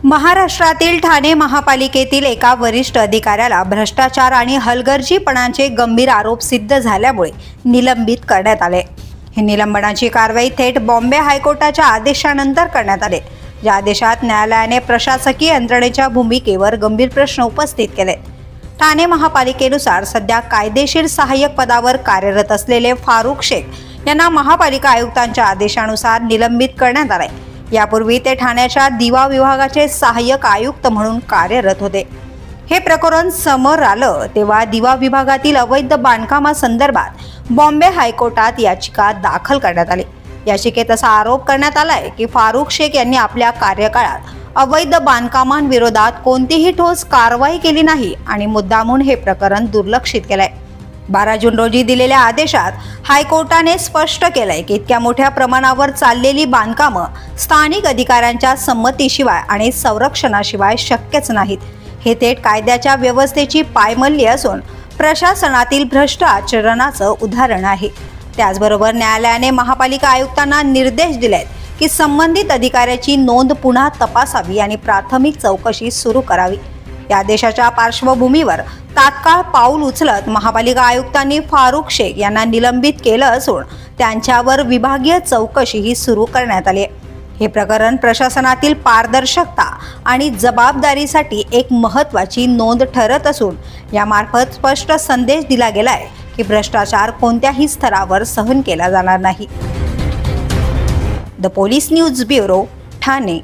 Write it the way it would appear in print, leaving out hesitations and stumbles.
महाराष्ट्रातील ठाणे महापालिकेतील एका वरिष्ठ अधिकाऱ्याला भ्रष्टाचार आणि हलगर्जीपणाचे गंभीर आरोप सिद्ध झाल्यामुळे निलंबित करण्यात आले। ही निलंबनाची कारवाई थेट बॉम्बे हायकोर्टाच्या आदेशानंतर करण्यात आले। या आदेशात न्यायालयाने प्रशासकीय यंत्रणेच्या भूमिकेवर गंभीर प्रश्न उपस्थित केले। ठाणे महापालिकेनुसार सध्या कायदेशीर सहाय्यक पदावर कार्यरत असलेले फारुख शेख यांना महापालिका आयुक्तांच्या आदेशानुसार निलंबित करण्यात आले। यापूर्वी ते ठाण्याच्या दिवा विभागाचे सहाय्यक आयुक्त म्हणून कार्यरत होते। हे प्रकरण समोर आलं तेव्हा दिवा विभागातील अवैध बांधकामासंदर्भात बॉम्बे हायकोर्टात याचिका दाखल करण्यात आली। याचिकेत असा आरोप करण्यात आलाय की फारुख शेख यांनी आपल्या कार्यकाळात अवैध बांधकामांविरोधात कोणतीही ठोस कारवाई केली नाही आणि मुद्दामून हे प्रकरण दुर्लक्षित केलंय। 12 जून रोजी दिलेल्या आदेशात हायकोर्टाने स्पष्ट केलंय की इतक्या मोठ्या प्रमाणावर चाललेली बांधकामं स्थानिक अधिकाऱ्यांच्या संमतीशिवाय आणि संरक्षणाशिवाय शक्यच नाहीत। हे थेट कायद्याच्या व्यवस्थेची पायमल्ली असून प्रशासनातील भ्रष्ट आचरणाचं उदाहरण आहे। त्याचबरोबर न्यायालयाने महापालिका आयुक्तांना निर्देश दिलेत की संबंधित अधिकाऱ्याची नोंद पुन्हा तपासावी आणि प्राथमिक चौकशी सुरू करावी। या देशाच्या पार्श्वभूमीवर तात्काळ पाऊल उचलत महापालिका आयुक्तांनी फारुख शेख यांना निलंबित केलं असून त्यांच्यावर विभागीय चौकशीही सुरू करण्यात आली आहे। हे प्रकरण प्रशासनातील पारदर्शकता आणि जबाबदारीसाठी एक महत्त्वाची नोंद ठरत असून यामार्फत स्पष्ट संदेश दिला गेलाय की भ्रष्टाचार कोणत्याही स्तरावर सहन केला जाणार नाही। The police news bureau, Thane.